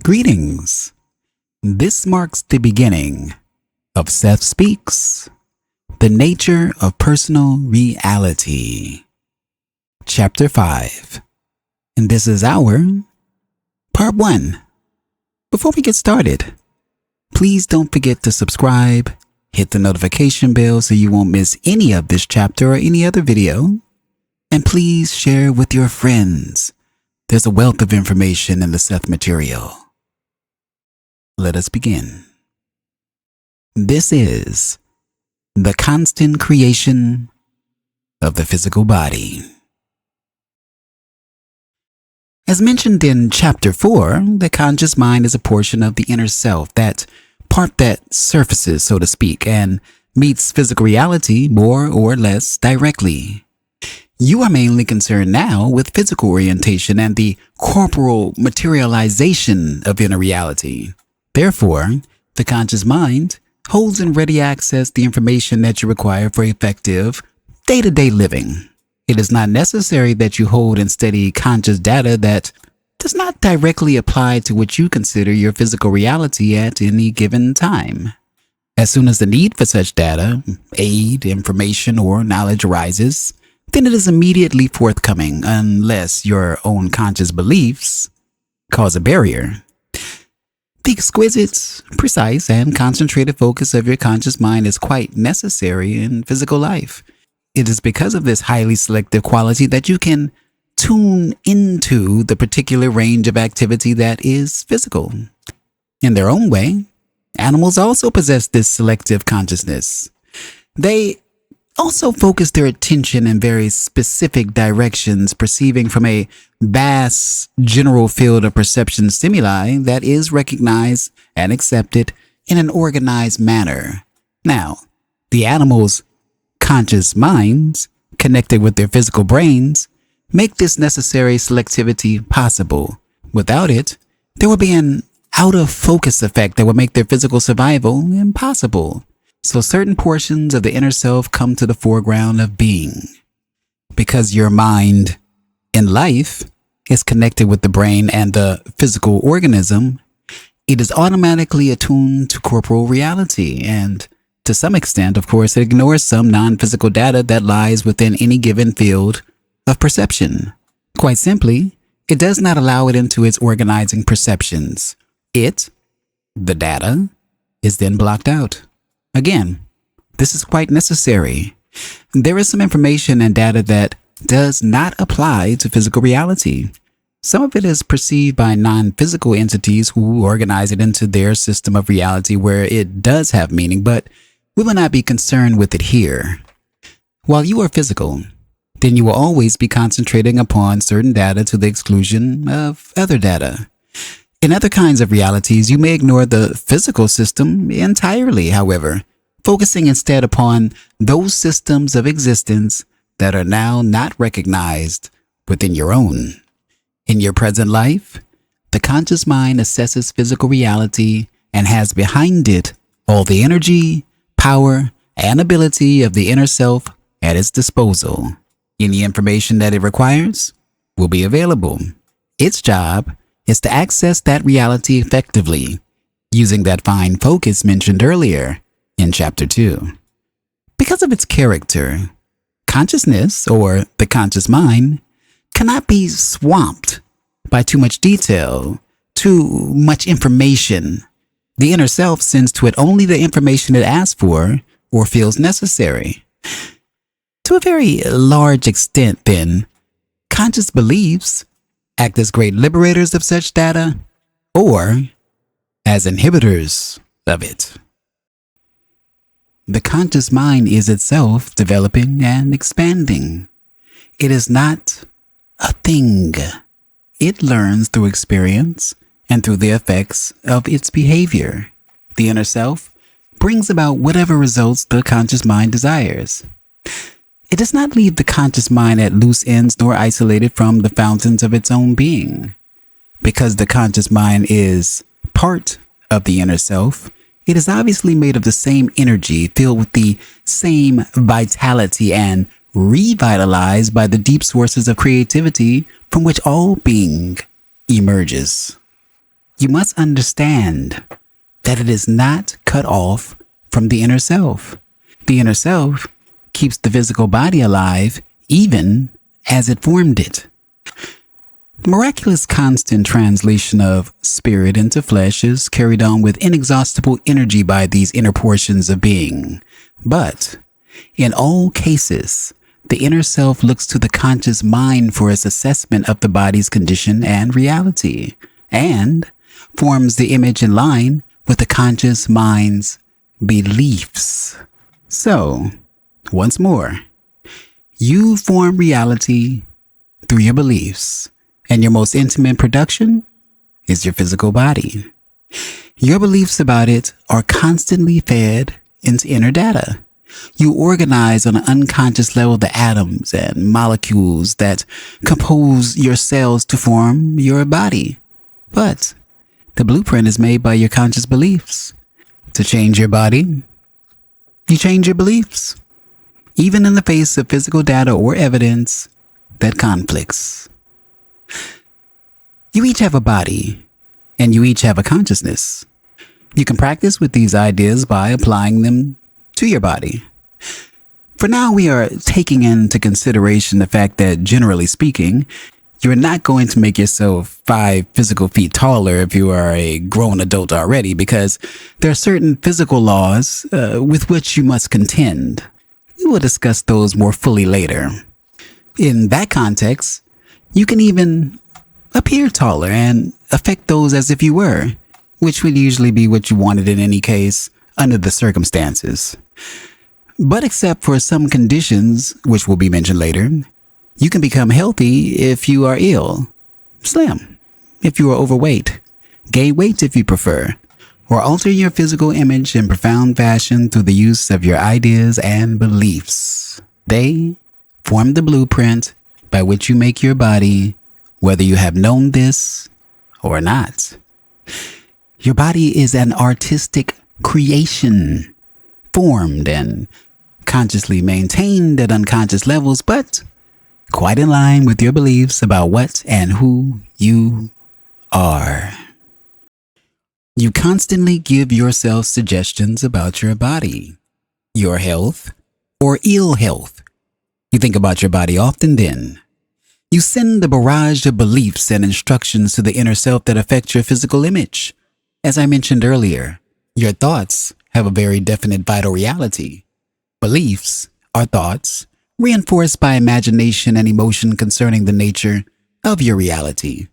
Greetings. This marks the beginning of Seth Speaks, the nature of personal reality. Chapter 5. And this is our Part 1. Before we get started, please don't forget to subscribe, hit the notification bell so you won't miss any of this chapter or any other video, and please share with your friends. There's a wealth of information in the Seth Material. Let us begin. This is the constant creation of the physical body. As mentioned in Chapter 4, the conscious mind is a portion of the inner self, that part that surfaces, so to speak, and meets physical reality more or less directly. You are mainly concerned now with physical orientation and the corporal materialization of inner reality. Therefore, the conscious mind holds in ready access the information that you require for effective day-to-day living. It is not necessary that you hold in steady conscious data that does not directly apply to what you consider your physical reality at any given time. As soon as the need for such data, aid, information, or knowledge arises, then it is immediately forthcoming unless your own conscious beliefs cause a barrier. The exquisite, precise, and concentrated focus of your conscious mind is quite necessary in physical life. It is because of this highly selective quality that you can tune into the particular range of activity that is physical. In their own way, animals also possess this selective consciousness. They also focus their attention in very specific directions, perceiving from a vast general field of perception stimuli that is recognized and accepted in an organized manner. Now, the animals' conscious minds, connected with their physical brains, make this necessary selectivity possible. Without it, there would be an out-of-focus effect that would make their physical survival impossible. So certain portions of the inner self come to the foreground of being. Because your mind in life is connected with the brain and the physical organism, it is automatically attuned to corporal reality, and to some extent, of course, it ignores some non-physical data that lies within any given field of perception. Quite simply, it does not allow it into its organizing perceptions. It, the data, is then blocked out. Again, this is quite necessary. There is some information and data that does not apply to physical reality. Some of it is perceived by non-physical entities who organize it into their system of reality where it does have meaning, but we will not be concerned with it here. While you are physical, then you will always be concentrating upon certain data to the exclusion of other data. In other kinds of realities, you may ignore the physical system entirely, however, focusing instead upon those systems of existence that are now not recognized within your own. In your present life, the conscious mind assesses physical reality and has behind it all the energy, power, and ability of the inner self at its disposal. Any information that it requires will be available. Its job is to access that reality effectively, using that fine focus mentioned earlier in Chapter 2. Because of its character, consciousness, or the conscious mind, cannot be swamped by too much detail, too much information. The inner self sends to it only the information it asks for or feels necessary. To a very large extent, then, conscious beliefs act as great liberators of such data or as inhibitors of it. The conscious mind is itself developing and expanding. It is not a thing. It learns through experience and through the effects of its behavior. The inner self brings about whatever results the conscious mind desires. It does not leave the conscious mind at loose ends nor isolated from the fountains of its own being. Because the conscious mind is part of the inner self, it is obviously made of the same energy, filled with the same vitality, and revitalized by the deep sources of creativity from which all being emerges. you must understand that it is not cut off from the inner self. The inner self keeps the physical body alive even as it formed it. The miraculous constant translation of spirit into flesh is carried on with inexhaustible energy by these inner portions of being. But in all cases, the inner self looks to the conscious mind for its assessment of the body's condition and reality, and forms the image in line with the conscious mind's beliefs. So, once more, you form reality through your beliefs, and your most intimate production is your physical body. Your beliefs about it are constantly fed into inner data. You organize on an unconscious level the atoms and molecules that compose your cells to form your body. But the blueprint is made by your conscious beliefs. To change your body, you change your beliefs, even in the face of physical data or evidence that conflicts. You each have a body, and you each have a consciousness. You can practice with these ideas by applying them to your body. For now, we are taking into consideration the fact that, generally speaking, you're not going to make yourself 5 physical feet taller if you are a grown adult already, because there are certain physical laws with which you must contend. We will discuss those more fully later. In that context, you can even appear taller and affect those as if you were, which would usually be what you wanted in any case under the circumstances. But except for some conditions, which will be mentioned later, you can become healthy if you are ill, slim if you are overweight, gain weight if you prefer, or alter your physical image in profound fashion through the use of your ideas and beliefs. They form the blueprint by which you make your body, whether you have known this or not. Your body is an artistic creation, formed and consciously maintained at unconscious levels, but quite in line with your beliefs about what and who you are. You constantly give yourself suggestions about your body, your health, or ill health. You think about your body often then. You send a barrage of beliefs and instructions to the inner self that affect your physical image. As I mentioned earlier, your thoughts have a very definite vital reality. Beliefs are thoughts reinforced by imagination and emotion concerning the nature of your reality.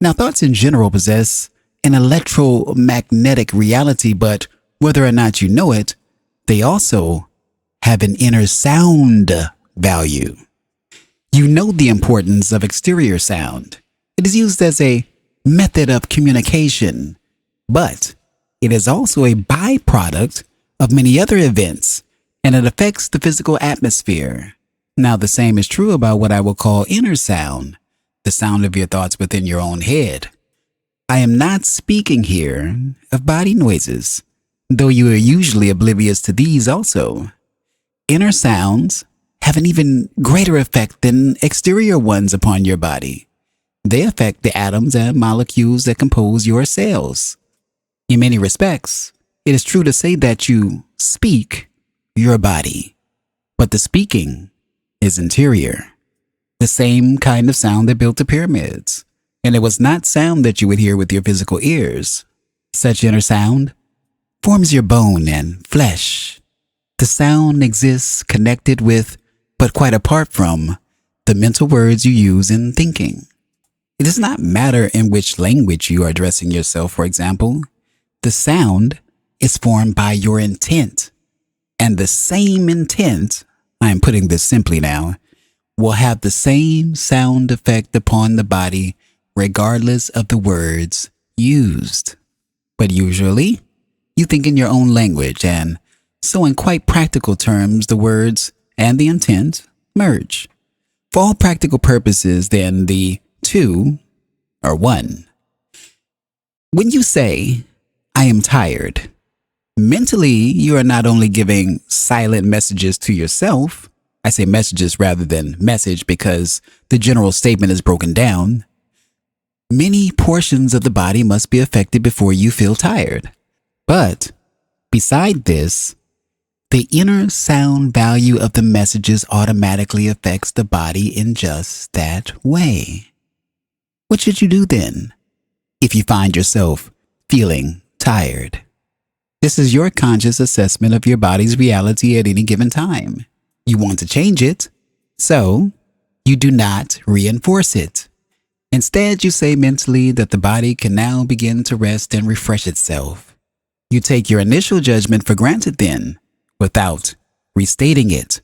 Now, thoughts in general possess an electromagnetic reality, but whether or not you know it, they also have an inner sound value. You know the importance of exterior sound. It is used as a method of communication, but it is also a byproduct of many other events, and it affects the physical atmosphere. Now, the same is true about what I will call inner sound, the sound of your thoughts within your own head. I am not speaking here of body noises, though you are usually oblivious to these also. Inner sounds have an even greater effect than exterior ones upon your body. They affect the atoms and molecules that compose your cells. In many respects, it is true to say that you speak your body, but the speaking is interior. The same kind of sound that built the pyramids, and it was not sound that you would hear with your physical ears. Such inner sound forms your bone and flesh. The sound exists connected with, but quite apart from, the mental words you use in thinking. It does not matter in which language you are addressing yourself, for example. The sound is formed by your intent. And the same intent, I am putting this simply now, will have the same sound effect upon the body regardless of the words used. But usually, you think in your own language, and so in quite practical terms, the words and the intent merge. For all practical purposes, then, the two are one. When you say, I am tired, mentally, you are not only giving silent messages to yourself. I say messages rather than message because the general statement is broken down. Many portions of the body must be affected before you feel tired. But beside this, the inner sound value of the messages automatically affects the body in just that way. What should you do then if you find yourself feeling tired? This is your conscious assessment of your body's reality at any given time. You want to change it, so you do not reinforce it. Instead, you say mentally that the body can now begin to rest and refresh itself. You take your initial judgment for granted then, without restating it,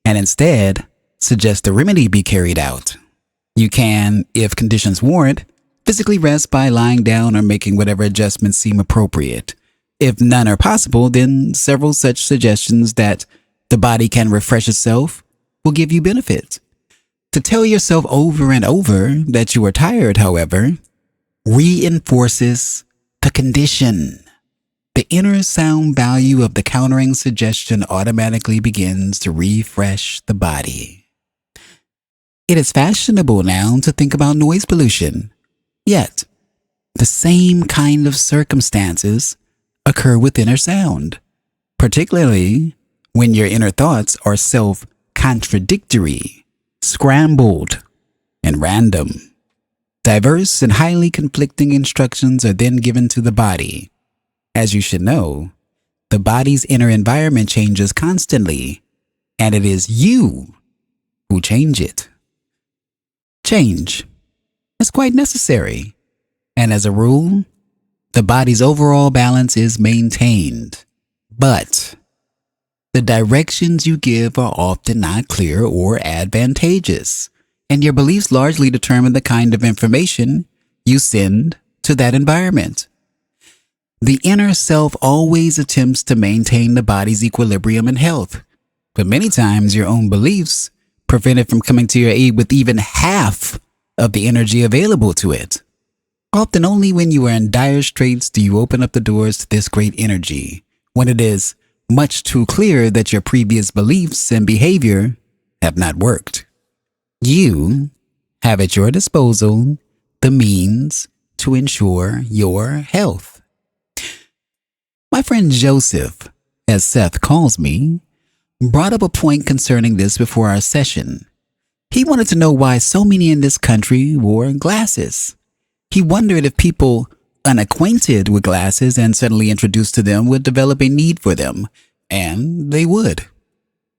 and instead suggest a remedy be carried out. You can, if conditions warrant, physically rest by lying down or making whatever adjustments seem appropriate. If none are possible, then several such suggestions that the body can refresh itself will give you benefit. To tell yourself over and over that you are tired, however, reinforces the condition. The inner sound value of the countering suggestion automatically begins to refresh the body. It is fashionable now to think about noise pollution. Yet, the same kind of circumstances occur with inner sound, particularly when your inner thoughts are self-contradictory, scrambled, and random. Diverse and highly conflicting instructions are then given to the body. As you should know, the body's inner environment changes constantly, and it is you who change it. Change is quite necessary, and as a rule, the body's overall balance is maintained. But the directions you give are often not clear or advantageous, and your beliefs largely determine the kind of information you send to that environment. The inner self always attempts to maintain the body's equilibrium and health, but many times your own beliefs prevent it from coming to your aid with even half of the energy available to it. Often only when you are in dire straits do you open up the doors to this great energy, when it is much too clear that your previous beliefs and behavior have not worked. You have at your disposal the means to ensure your health. My friend Joseph, as Seth calls me, brought up a point concerning this before our session. He wanted to know why so many in this country wore glasses. He wondered if people unacquainted with glasses and suddenly introduced to them would develop a need for them, and they would.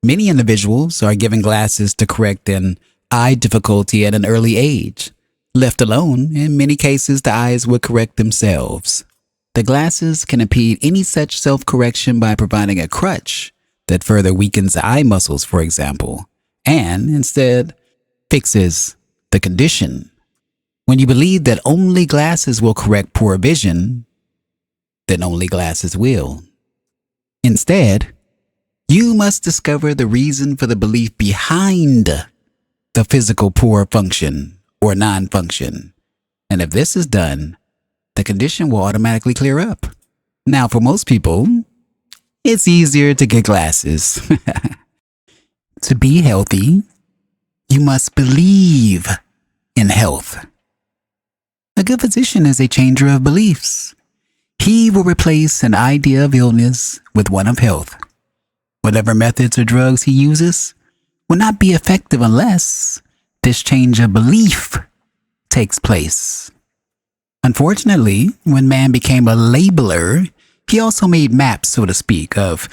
Many individuals are given glasses to correct an eye difficulty at an early age. Left alone, in many cases the eyes would correct themselves. The glasses can impede any such self-correction by providing a crutch that further weakens the eye muscles, for example, and instead fixes the condition. When you believe that only glasses will correct poor vision, then only glasses will. Instead, you must discover the reason for the belief behind the physical poor function or non-function. And if this is done, the condition will automatically clear up. Now, for most people, it's easier to get glasses. To be healthy, you must believe in health. A good physician is a changer of beliefs. He will replace an idea of illness with one of health. Whatever methods or drugs he uses will not be effective unless this change of belief takes place. Unfortunately, when man became a labeler, he also made maps, so to speak, of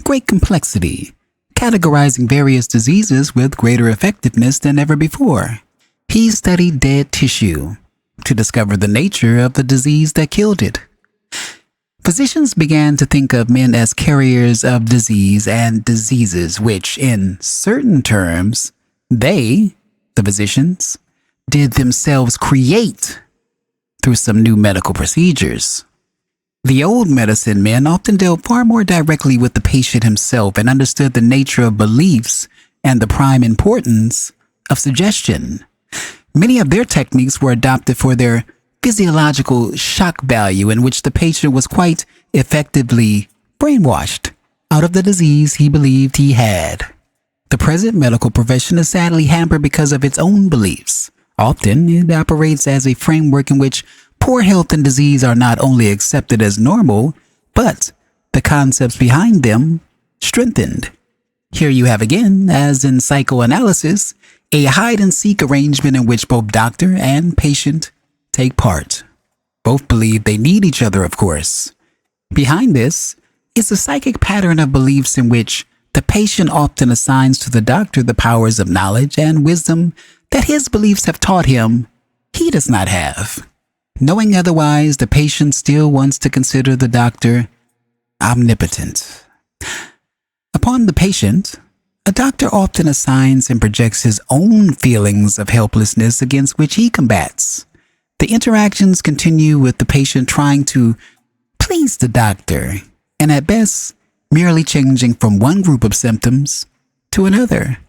great complexity, categorizing various diseases with greater effectiveness than ever before. He studied dead tissue to discover the nature of the disease that killed it. Physicians began to think of men as carriers of disease and diseases, which, in certain terms, they, the physicians, did themselves create through some new medical procedures. The old medicine men often dealt far more directly with the patient himself and understood the nature of beliefs and the prime importance of suggestion. Many of their techniques were adopted for their physiological shock value, in which the patient was quite effectively brainwashed out of the disease he believed he had. The present medical profession is sadly hampered because of its own beliefs. Often, it operates as a framework in which poor health and disease are not only accepted as normal, but the concepts behind them strengthened. Here you have again, as in psychoanalysis, a hide-and-seek arrangement in which both doctor and patient take part. Both believe they need each other, of course. Behind this is a psychic pattern of beliefs in which the patient often assigns to the doctor the powers of knowledge and wisdom that his beliefs have taught him he does not have. Knowing otherwise, the patient still wants to consider the doctor omnipotent. Upon the patient, a doctor often assigns and projects his own feelings of helplessness against which he combats. The interactions continue with the patient trying to please the doctor, and at best, merely changing from one group of symptoms to another.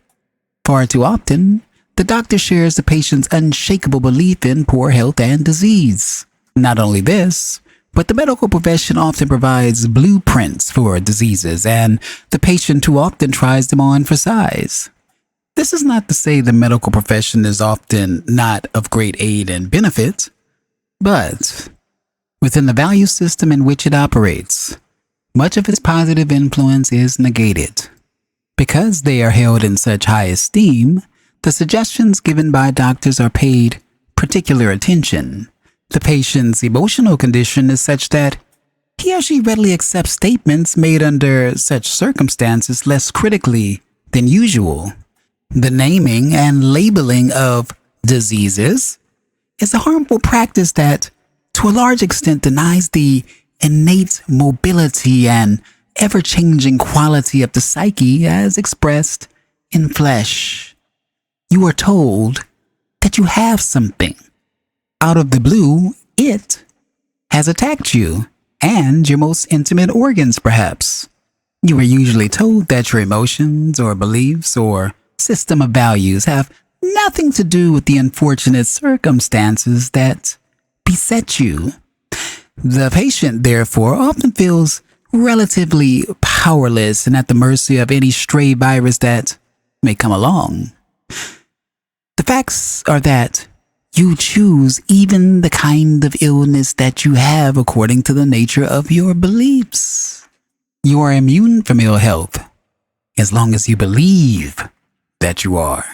Far too often, the doctor shares the patient's unshakable belief in poor health and disease. Not only this, but the medical profession often provides blueprints for diseases, and the patient too often tries them on for size. This is not to say the medical profession is often not of great aid and benefit, but within the value system in which it operates, much of its positive influence is negated. Because they are held in such high esteem, the suggestions given by doctors are paid particular attention. The patient's emotional condition is such that he or she readily accepts statements made under such circumstances less critically than usual. The naming and labeling of diseases is a harmful practice that, to a large extent, denies the innate mobility and ever-changing quality of the psyche as expressed in flesh. You are told that you have something. Out of the blue, it has attacked you and your most intimate organs, perhaps. You are usually told that your emotions or beliefs or system of values have nothing to do with the unfortunate circumstances that beset you. The patient, therefore, often feels relatively powerless and at the mercy of any stray virus that may come along. The facts are that you choose even the kind of illness that you have according to the nature of your beliefs. You are immune from ill health as long as you believe that you are.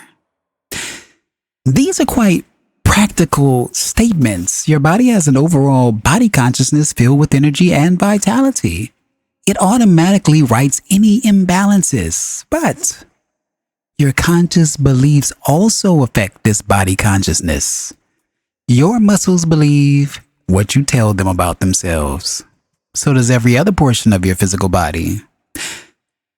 These are quite practical statements. Your body has an overall body consciousness filled with energy and vitality. It automatically rights any imbalances, but your conscious beliefs also affect this body consciousness. Your muscles believe what you tell them about themselves. So does every other portion of your physical body.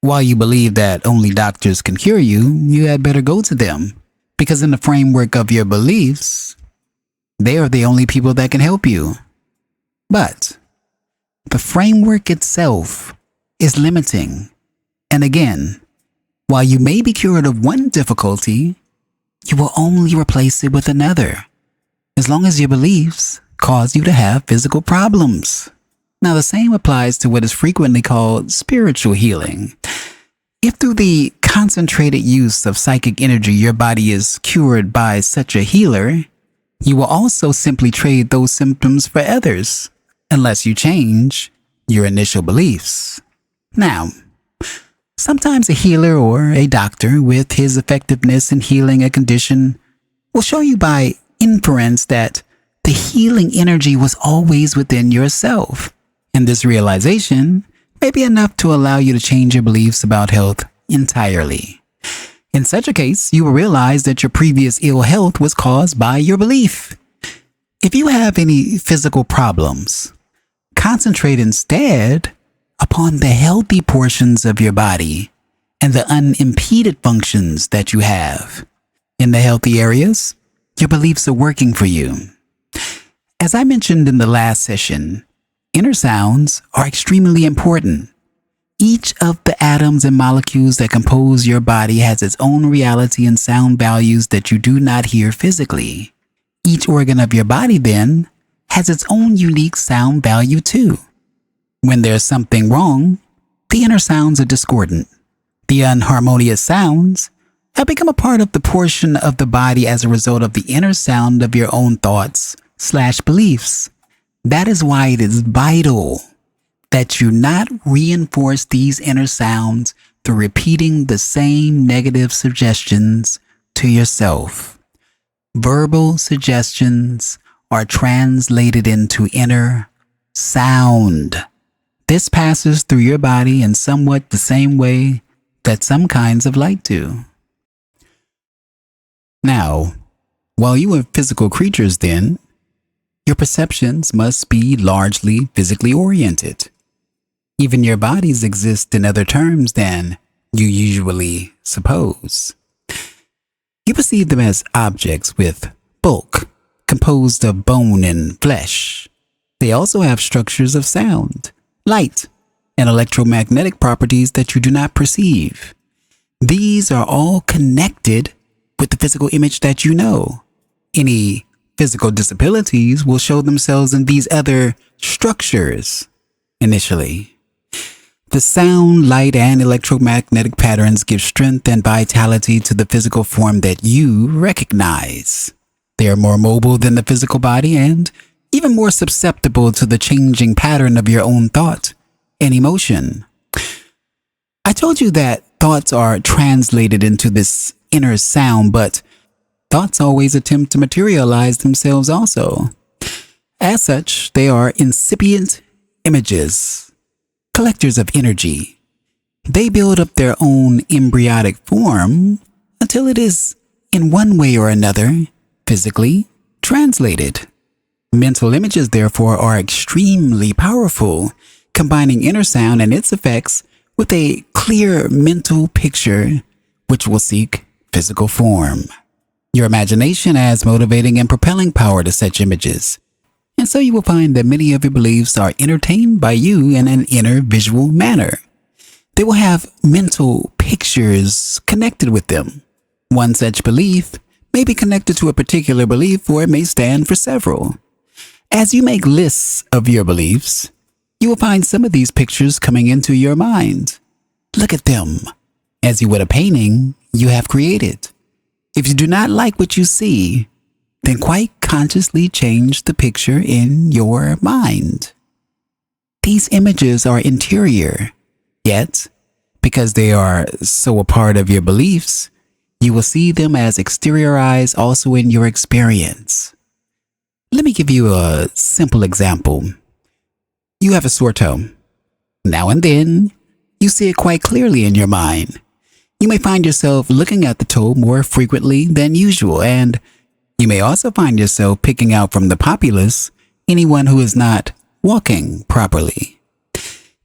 While you believe that only doctors can cure you, you had better go to them, because in the framework of your beliefs, they are the only people that can help you. But the framework itself is limiting. And again, while you may be cured of one difficulty, you will only replace it with another, as long as your beliefs cause you to have physical problems. Now, the same applies to what is frequently called spiritual healing. If through the concentrated use of psychic energy your body is cured by such a healer, you will also simply trade those symptoms for others, unless you change your initial beliefs. Now, sometimes a healer or a doctor, with his effectiveness in healing a condition, will show you by inference that the healing energy was always within yourself. And this realization may be enough to allow you to change your beliefs about health entirely. In such a case, you will realize that your previous ill health was caused by your belief. If you have any physical problems, concentrate instead upon the healthy portions of your body and the unimpeded functions that you have. In the healthy areas, your beliefs are working for you. As I mentioned in the last session, inner sounds are extremely important. Each of the atoms and molecules that compose your body has its own reality and sound values that you do not hear physically. Each organ of your body, then, has its own unique sound value too. When there's something wrong, the inner sounds are discordant. The unharmonious sounds have become a part of the portion of the body as a result of the inner sound of your own thoughts/beliefs. That is why it is vital that you not reinforce these inner sounds through repeating the same negative suggestions to yourself. Verbal suggestions are translated into inner sound. This passes through your body in somewhat the same way that some kinds of light do. Now, while you are physical creatures then, your perceptions must be largely physically oriented. Even your bodies exist in other terms than you usually suppose. You perceive them as objects with bulk, composed of bone and flesh. They also have structures of sound, light, and electromagnetic properties that you do not perceive. These are all connected with the physical image that you know. Any physical disabilities will show themselves in these other structures initially. The sound, light, and electromagnetic patterns give strength and vitality to the physical form that you recognize. They are more mobile than the physical body and even more susceptible to the changing pattern of your own thought and emotion. I told you that thoughts are translated into this inner sound, but thoughts always attempt to materialize themselves also. As such, they are incipient images, collectors of energy. They build up their own embryonic form until it is, in one way or another, physically translated. Mental images, therefore, are extremely powerful, combining inner sound and its effects with a clear mental picture which will seek physical form. Your imagination adds motivating and propelling power to such images. And so you will find that many of your beliefs are entertained by you in an inner visual manner. They will have mental pictures connected with them. One such belief may be connected to a particular belief, or it may stand for several. As you make lists of your beliefs, you will find some of these pictures coming into your mind. Look at them as you would a painting you have created. If you do not like what you see, then quite consciously change the picture in your mind. These images are interior, yet, because they are so a part of your beliefs, you will see them as exteriorized also in your experience. Let me give you a simple example. You have a sore toe. Now and then, you see it quite clearly in your mind. You may find yourself looking at the toe more frequently than usual, and you may also find yourself picking out from the populace anyone who is not walking properly.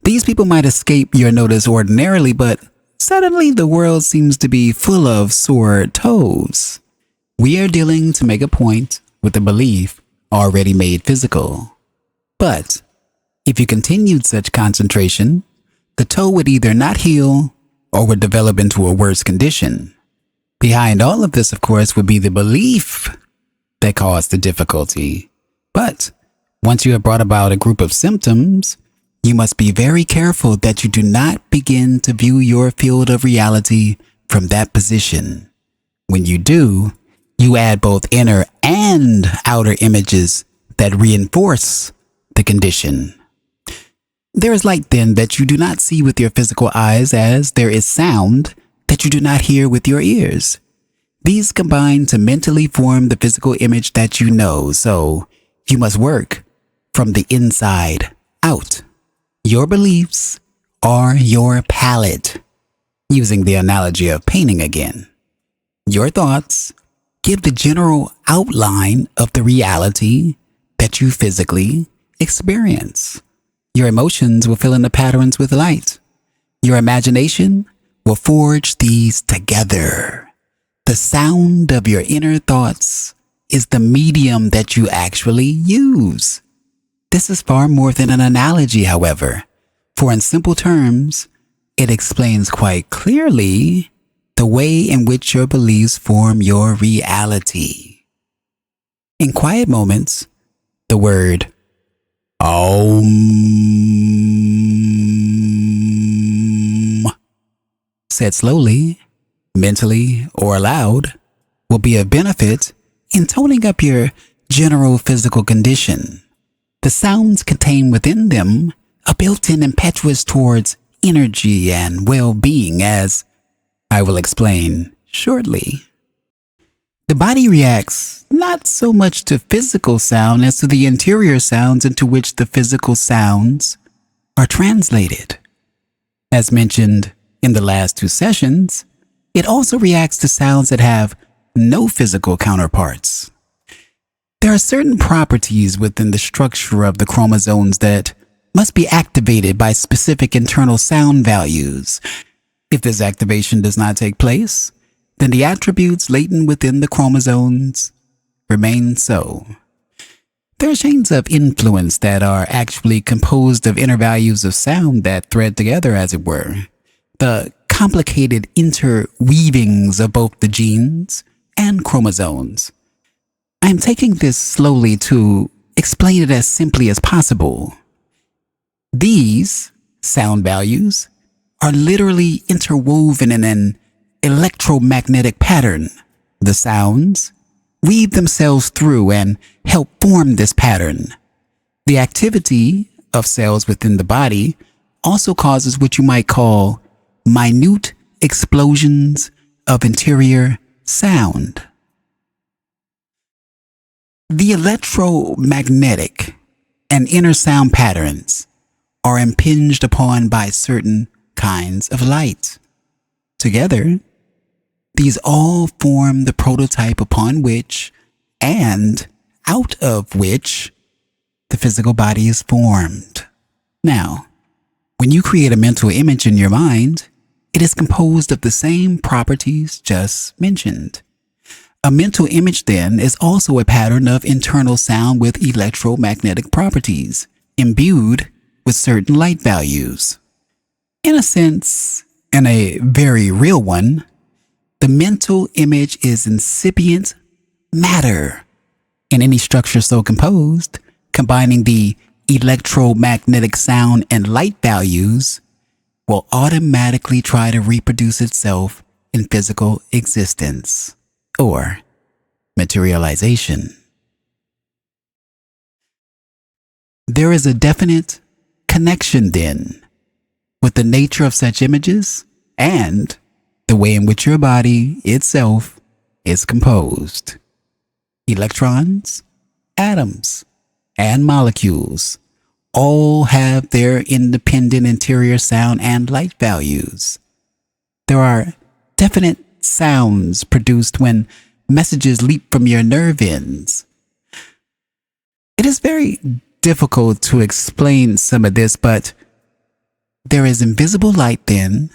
These people might escape your notice ordinarily, but suddenly the world seems to be full of sore toes. We are dealing to make a point with a belief already made physical. But if you continued such concentration, the toe would either not heal or would develop into a worse condition. Behind all of this, of course, would be the belief that caused the difficulty. But once you have brought about a group of symptoms, you must be very careful that you do not begin to view your field of reality from that position. When you do, you add both inner and outer images that reinforce the condition. There is light then that you do not see with your physical eyes, as there is sound that you do not hear with your ears. These combine to mentally form the physical image that you know, so you must work from the inside out. Your beliefs are your palette, using the analogy of painting again. Your thoughts give the general outline of the reality that you physically experience. Your emotions will fill in the patterns with light. Your imagination will forge these together. The sound of your inner thoughts is the medium that you actually use. This is far more than an analogy, however, for in simple terms, it explains quite clearly the way in which your beliefs form your reality. In quiet moments, the word Om, said slowly, mentally or aloud, will be of benefit in toning up your general physical condition. The sounds contained within them are built-in impetus towards energy and well-being, as I will explain shortly. The body reacts not so much to physical sound as to the interior sounds into which the physical sounds are translated. As mentioned in the last 2 sessions, it also reacts to sounds that have no physical counterparts. There are certain properties within the structure of the chromosomes that must be activated by specific internal sound values. If this activation does not take place, then the attributes latent within the chromosomes remain so. There are chains of influence that are actually composed of inner values of sound that thread together, as it were. The complicated interweavings of both the genes and chromosomes. I am taking this slowly to explain it as simply as possible. These sound values are literally interwoven in an electromagnetic pattern. The sounds weave themselves through and help form this pattern. The activity of cells within the body also causes what you might call minute explosions of interior sound. The electromagnetic and inner sound patterns are impinged upon by certain kinds of light. Together, these all form the prototype upon which and out of which the physical body is formed. Now, when you create a mental image in your mind, it is composed of the same properties just mentioned. A mental image, then, is also a pattern of internal sound with electromagnetic properties, imbued with certain light values. In a sense, and a very real one, the mental image is incipient matter in any structure so composed, combining the electromagnetic sound and light values will automatically try to reproduce itself in physical existence or materialization. There is a definite connection then with the nature of such images and the way in which your body itself is composed. Electrons, atoms, and molecules all have their independent interior sound and light values. There are definite sounds produced when messages leap from your nerve ends. It is very difficult to explain some of this, but there is invisible light then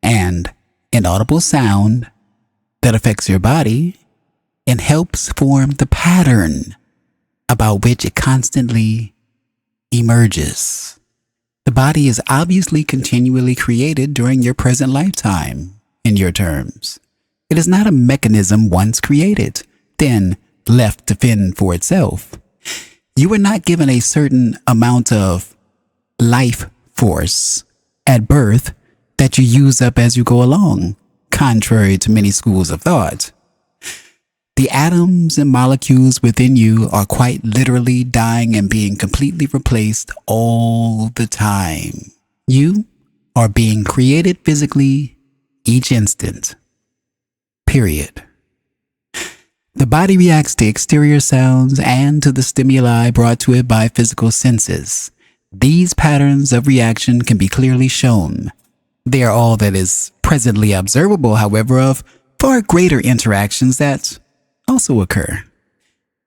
and inaudible sound that affects your body and helps form the pattern about which it constantly emerges. The body is obviously continually created during your present lifetime, in your terms. It is not a mechanism once created, then left to fend for itself. You are not given a certain amount of life force at birth that you use up as you go along, contrary to many schools of thought. The atoms and molecules within you are quite literally dying and being completely replaced all the time. You are being created physically each instant. Period. The body reacts to exterior sounds and to the stimuli brought to it by physical senses. These patterns of reaction can be clearly shown. They are all that is presently observable, however, of far greater interactions that also occur.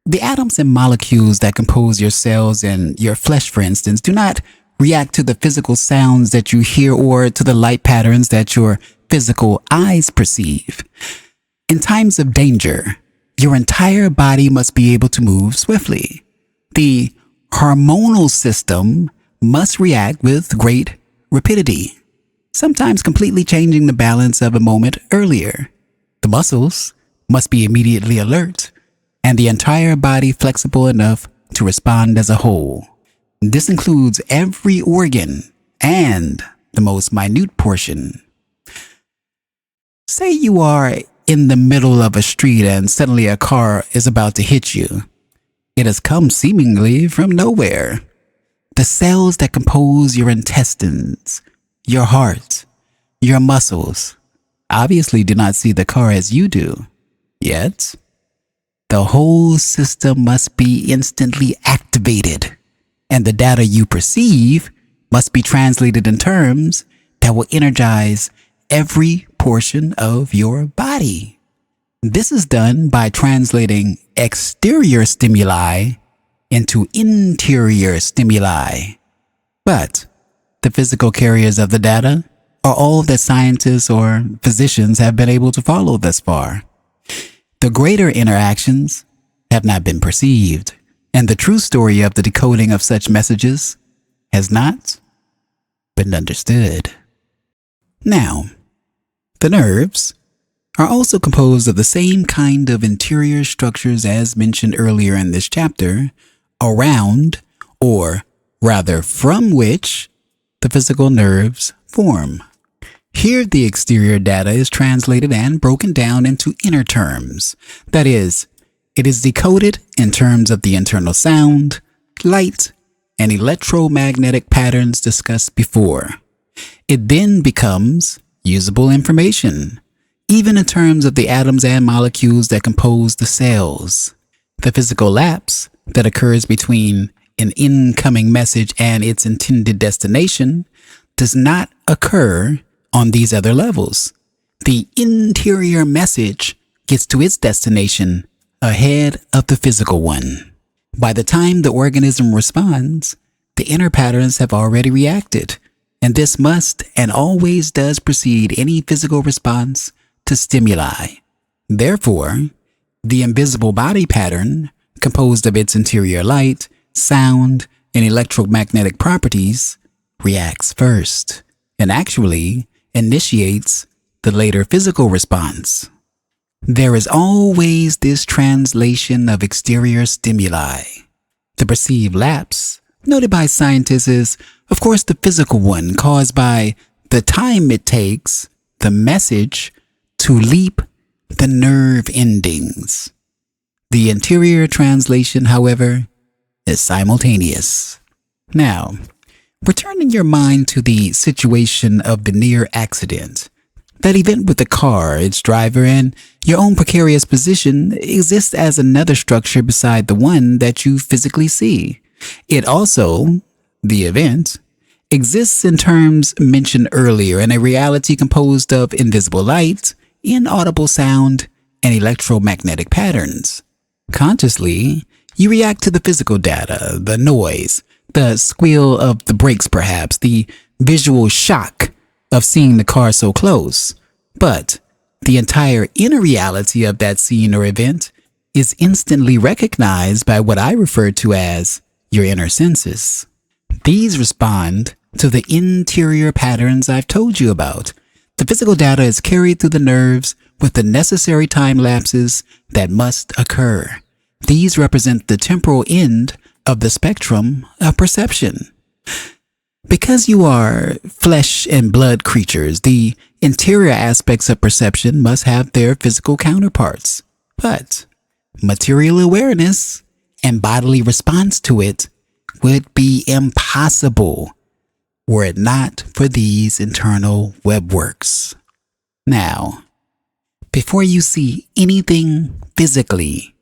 The atoms and molecules that compose your cells and your flesh, for instance, do not react to the physical sounds that you hear or to the light patterns that your physical eyes perceive. In times of danger, your entire body must be able to move swiftly. The hormonal system must react with great rapidity, sometimes completely changing the balance of a moment earlier. The muscles must be immediately alert, and the entire body flexible enough to respond as a whole. This includes every organ and the most minute portion. Say you are in the middle of a street and suddenly a car is about to hit you. It has come seemingly from nowhere. The cells that compose your intestines, your heart, your muscles, obviously do not see the car as you do. Yet, the whole system must be instantly activated, and the data you perceive must be translated in terms that will energize every portion of your body. This is done by translating exterior stimuli into interior stimuli. But the physical carriers of the data are all that scientists or physicians have been able to follow thus far. The greater interactions have not been perceived, and the true story of the decoding of such messages has not been understood. Now, the nerves are also composed of the same kind of interior structures as mentioned earlier in this chapter, around, or rather from which, the physical nerves form. Here, the exterior data is translated and broken down into inner terms. That is, it is decoded in terms of the internal sound, light, and electromagnetic patterns discussed before. It then becomes usable information, even in terms of the atoms and molecules that compose the cells. The physical lapse that occurs between an incoming message and its intended destination does not occur on these other levels. The interior message gets to its destination ahead of the physical one. By the time the organism responds, the inner patterns have already reacted, and this must and always does precede any physical response to stimuli. Therefore, the invisible body pattern, composed of its interior light, sound, and electromagnetic properties, reacts first, and actually initiates the later physical response. There is always this translation of exterior stimuli. The perceived lapse, noted by scientists, is, of course, the physical one caused by the time it takes the message to leap the nerve endings. The interior translation, however, is simultaneous. Now, returning your mind to the situation of the near accident, that event with the car, its driver, and your own precarious position exists as another structure beside the one that you physically see. It also, the event, exists in terms mentioned earlier in a reality composed of invisible light, inaudible sound, and electromagnetic patterns. Consciously, you react to the physical data, the noise, the squeal of the brakes perhaps, the visual shock of seeing the car so close. But the entire inner reality of that scene or event is instantly recognized by what I refer to as your inner senses. These respond to the interior patterns I've told you about. The physical data is carried through the nerves with the necessary time lapses that must occur. These represent the temporal end of the spectrum of perception. Because you are flesh and blood creatures, the interior aspects of perception must have their physical counterparts. But material awareness and bodily response to it would be impossible were it not for these internal webworks. Now, before you see anything physically,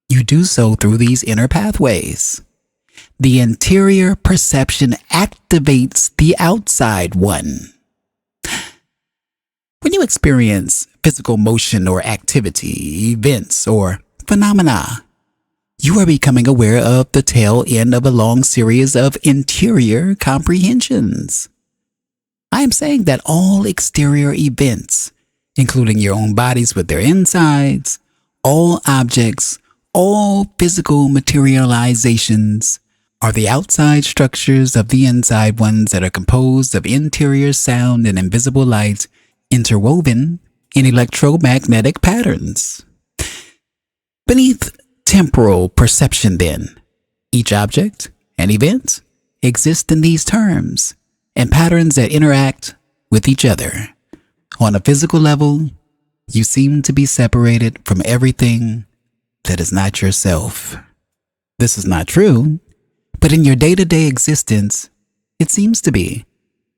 you do so through these inner pathways. The interior perception activates the outside one. When you experience physical motion or activity, events, or phenomena, you are becoming aware of the tail end of a long series of interior comprehensions. I am saying that all exterior events, including your own bodies with their insides, all objects, all physical materializations, are the outside structures of the inside ones that are composed of interior sound and invisible light interwoven in electromagnetic patterns. Beneath temporal perception, then, each object and event exist in these terms and patterns that interact with each other. On a physical level, you seem to be separated from everything that is not yourself. This is not true, but in your day-to-day existence, it seems to be,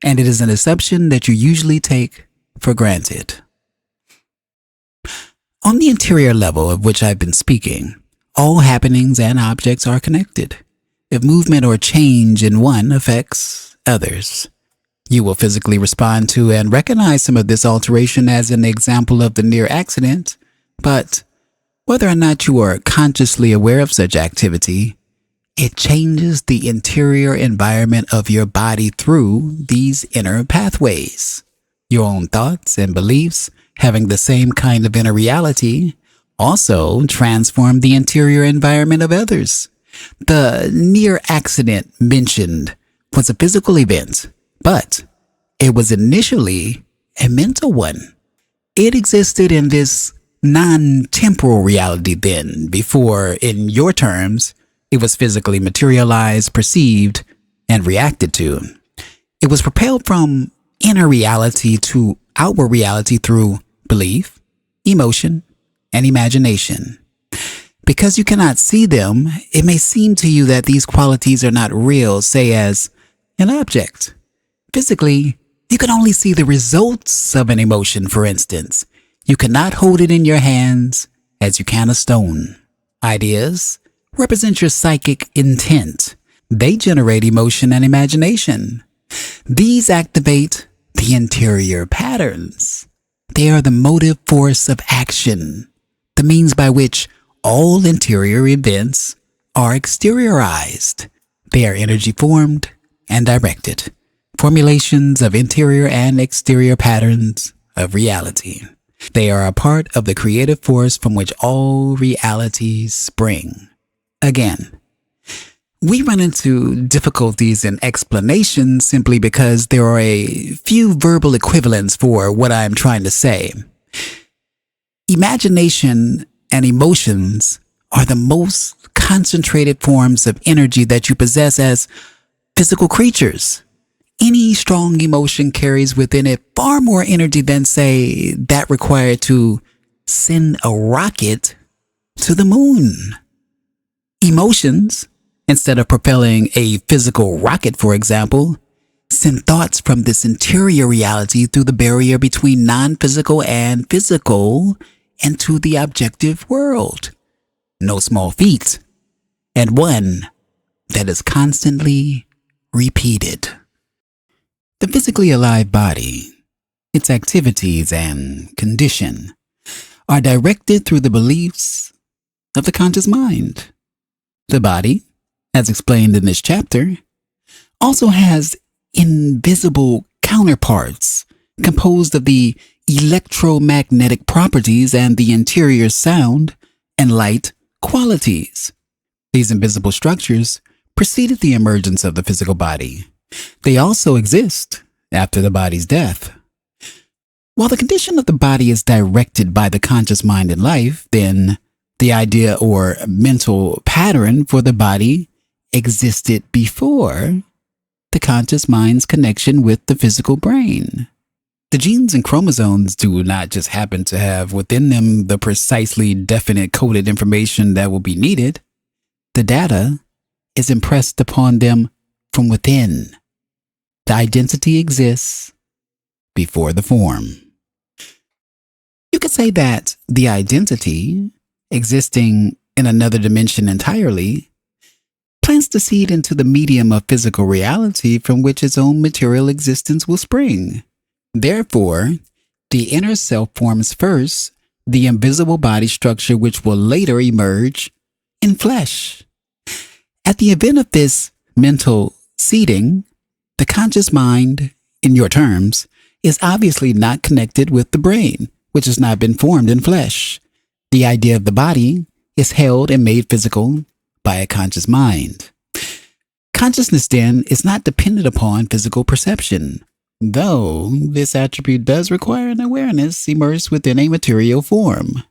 and it is an assumption that you usually take for granted. On the interior level of which I've been speaking, all happenings and objects are connected. If movement or change in one affects others, you will physically respond to and recognize some of this alteration as an example of the near accident, but whether or not you are consciously aware of such activity, it changes the interior environment of your body through these inner pathways. Your own thoughts and beliefs, having the same kind of inner reality, also transform the interior environment of others. The near accident mentioned was a physical event, but it was initially a mental one. It existed in this non-temporal reality then, before, in your terms, it was physically materialized, perceived, and reacted to. It was propelled from inner reality to outward reality through belief, emotion, and imagination. Because you cannot see them, it may seem to you that these qualities are not real, say as an object. Physically, you can only see the results of an emotion, for instance. You cannot hold it in your hands as you can a stone. Ideas represent your psychic intent. They generate emotion and imagination. These activate the interior patterns. They are the motive force of action, the means by which all interior events are exteriorized. They are energy formed and directed, formulations of interior and exterior patterns of reality. They are a part of the creative force from which all realities spring. Again, we run into difficulties in explanation simply because there are a few verbal equivalents for what I'm trying to say. Imagination and emotions are the most concentrated forms of energy that you possess as physical creatures. Any strong emotion carries within it far more energy than, say, that required to send a rocket to the moon. Emotions, instead of propelling a physical rocket, for example, send thoughts from this interior reality through the barrier between non-physical and physical into the objective world. No small feat, and one that is constantly repeated. The physically alive body, its activities and condition, are directed through the beliefs of the conscious mind. The body, as explained in this chapter, also has invisible counterparts composed of the electromagnetic properties and the interior sound and light qualities. These invisible structures preceded the emergence of the physical body. They also exist after the body's death. While the condition of the body is directed by the conscious mind in life, then the idea or mental pattern for the body existed before the conscious mind's connection with the physical brain. The genes and chromosomes do not just happen to have within them the precisely definite coded information that will be needed. The data is impressed upon them from within. The identity exists before the form. You could say that the identity, existing in another dimension entirely, plants the seed into the medium of physical reality from which its own material existence will spring. Therefore, the inner self forms first the invisible body structure which will later emerge in flesh. At the event of this mental seeding, the conscious mind, in your terms, is obviously not connected with the brain, which has not been formed in flesh. The idea of the body is held and made physical by a conscious mind. Consciousness, then, is not dependent upon physical perception, though this attribute does require an awareness immersed within a material form.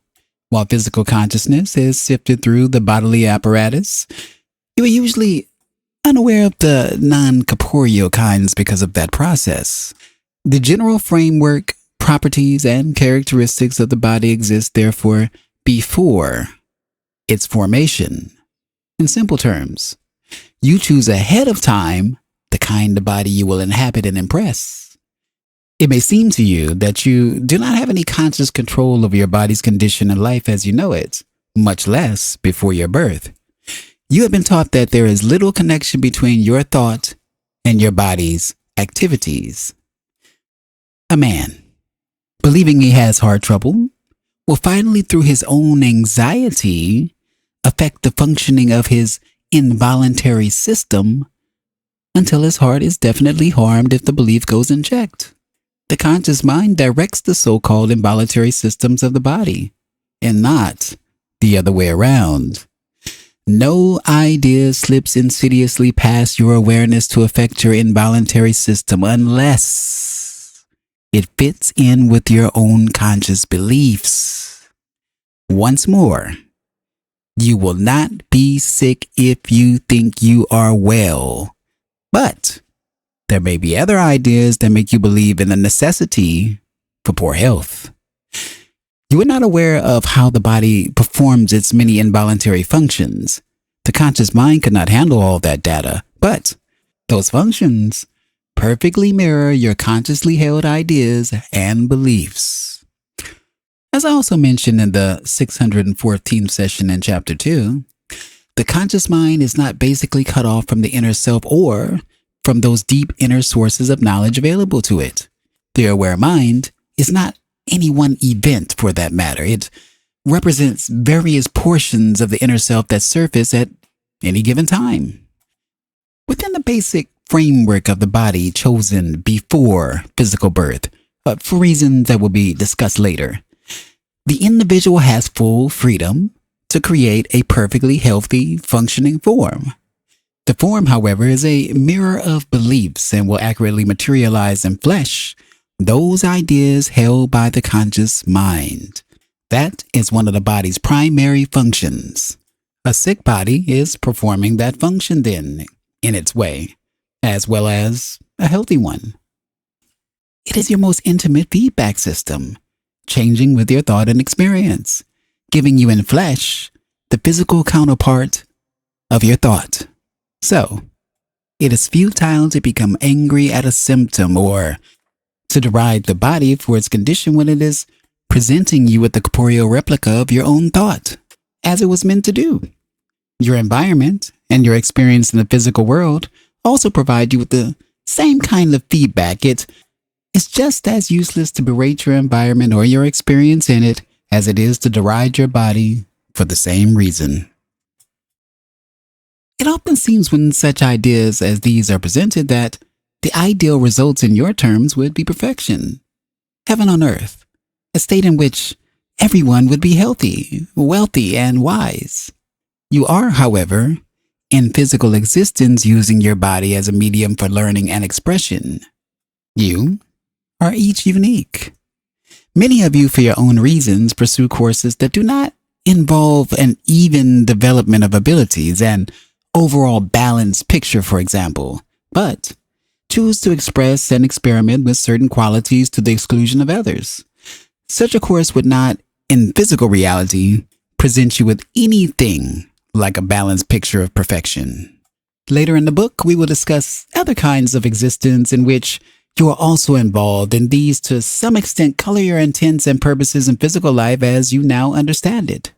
While physical consciousness is sifted through the bodily apparatus, you are usually unaware of the non-corporeal kinds because of that process. The general framework properties and characteristics of the body exist, therefore, before its formation. In simple terms, you choose ahead of time the kind of body you will inhabit and impress. It may seem to you that you do not have any conscious control over your body's condition in life as you know it, much less before your birth. You have been taught that there is little connection between your thought and your body's activities. A man, believing he has heart trouble, will finally, through his own anxiety, affect the functioning of his involuntary system until his heart is definitely harmed if the belief goes unchecked. The conscious mind directs the so-called involuntary systems of the body, and not the other way around. No idea slips insidiously past your awareness to affect your involuntary system unless it fits in with your own conscious beliefs. Once more, you will not be sick if you think you are well, but there may be other ideas that make you believe in the necessity for poor health. You are not aware of how the body performs its many involuntary functions. The conscious mind could not handle all that data, but those functions perfectly mirror your consciously held ideas and beliefs. As I also mentioned in the 614th session in Chapter 2, the conscious mind is not basically cut off from the inner self or from those deep inner sources of knowledge available to it. The aware mind is not any one event for that matter. It represents various portions of the inner self that surface at any given time. Within the basic framework of the body chosen before physical birth, for reasons that will be discussed later, the individual has full freedom to create a perfectly healthy, functioning form. The form, however, is a mirror of beliefs and will accurately materialize in flesh those ideas held by the conscious mind. That is one of the body's primary functions. A sick body is performing that function then, in its way, as well as a healthy one. It is your most intimate feedback system, changing with your thought and experience, giving you in flesh the physical counterpart of your thought. So, it is futile to become angry at a symptom or to deride the body for its condition when it is presenting you with the corporeal replica of your own thought, as it was meant to do. Your environment and your experience in the physical world also provide you with the same kind of feedback. It is just as useless to berate your environment or your experience in it as it is to deride your body for the same reason. It often seems when such ideas as these are presented that the ideal results in your terms would be perfection, heaven on earth, a state in which everyone would be healthy, wealthy, and wise. You are, however, in physical existence using your body as a medium for learning and expression. You are each unique. Many of you, for your own reasons, pursue courses that do not involve an even development of abilities and overall balanced picture, for example, but choose to express and experiment with certain qualities to the exclusion of others. Such a course would not, in physical reality, present you with anything like a balanced picture of perfection. Later in the book, we will discuss other kinds of existence in which you are also involved, and these to some extent color your intents and purposes in physical life as you now understand it.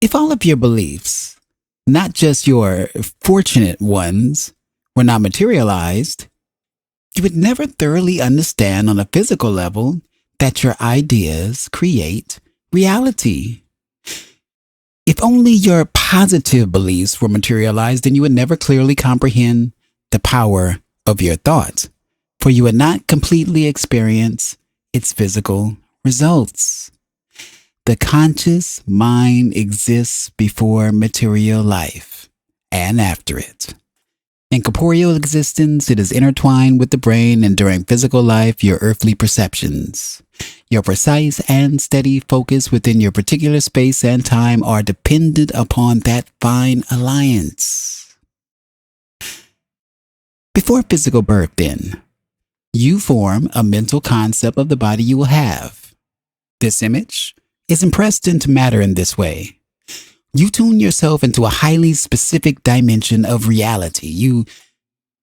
If all of your beliefs, not just your fortunate ones, were not materialized, you would never thoroughly understand on a physical level that your ideas create reality. If only your positive beliefs were materialized, then you would never clearly comprehend the power of your thoughts, for you would not completely experience its physical results. The conscious mind exists before material life and after it. In corporeal existence, it is intertwined with the brain, and during physical life, your earthly perceptions. Your precise and steady focus within your particular space and time are dependent upon that fine alliance. Before physical birth, then, you form a mental concept of the body you will have. This image is impressed into matter in this way. You tune yourself into a highly specific dimension of reality. You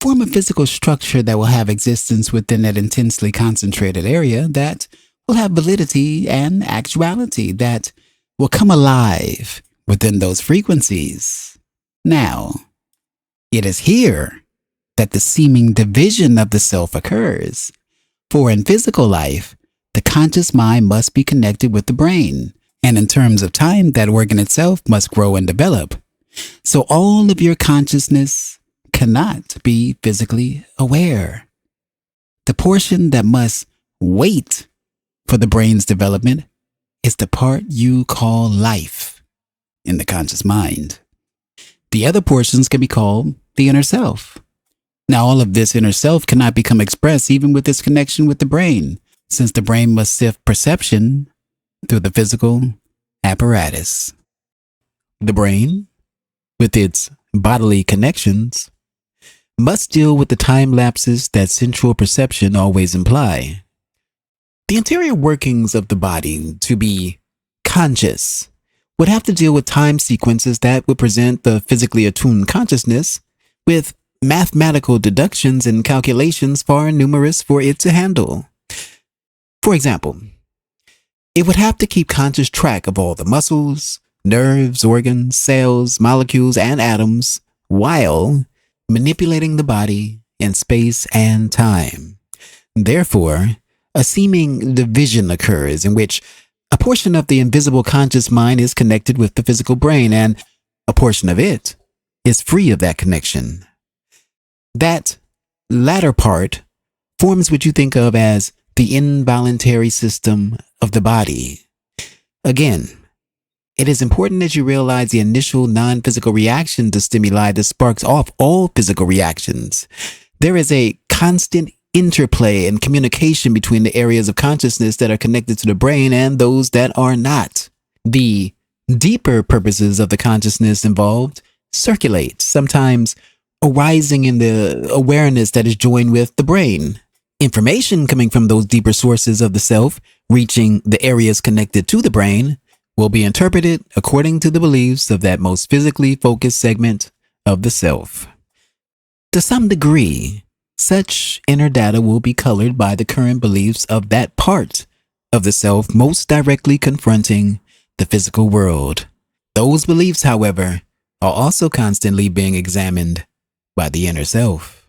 form a physical structure that will have existence within that intensely concentrated area that will have validity and actuality, that will come alive within those frequencies. Now, it is here that the seeming division of the self occurs. For in physical life, the conscious mind must be connected with the brain, and in terms of time, that organ itself must grow and develop. So all of your consciousness cannot be physically aware. The portion that must wait for the brain's development is the part you call life in the conscious mind. The other portions can be called the inner self. Now, all of this inner self cannot become expressed even with its connection with the brain, since the brain must sift perception through the physical apparatus. The brain, with its bodily connections, must deal with the time lapses that sensual perception always imply. The interior workings of the body, to be conscious, would have to deal with time sequences that would present the physically attuned consciousness with mathematical deductions and calculations far numerous for it to handle. For example, it would have to keep conscious track of all the muscles, nerves, organs, cells, molecules, and atoms while manipulating the body in space and time. Therefore, a seeming division occurs in which a portion of the invisible conscious mind is connected with the physical brain, and a portion of it is free of that connection. That latter part forms what you think of as the involuntary system of the body. Again, it is important that you realize the initial non-physical reaction to stimuli that sparks off all physical reactions. There is a constant interplay and communication between the areas of consciousness that are connected to the brain and those that are not. The deeper purposes of the consciousness involved circulate, sometimes arising in the awareness that is joined with the brain. Information coming from those deeper sources of the self, reaching the areas connected to the brain, will be interpreted according to the beliefs of that most physically focused segment of the self. To some degree, such inner data will be colored by the current beliefs of that part of the self most directly confronting the physical world. Those beliefs, however, are also constantly being examined by the inner self.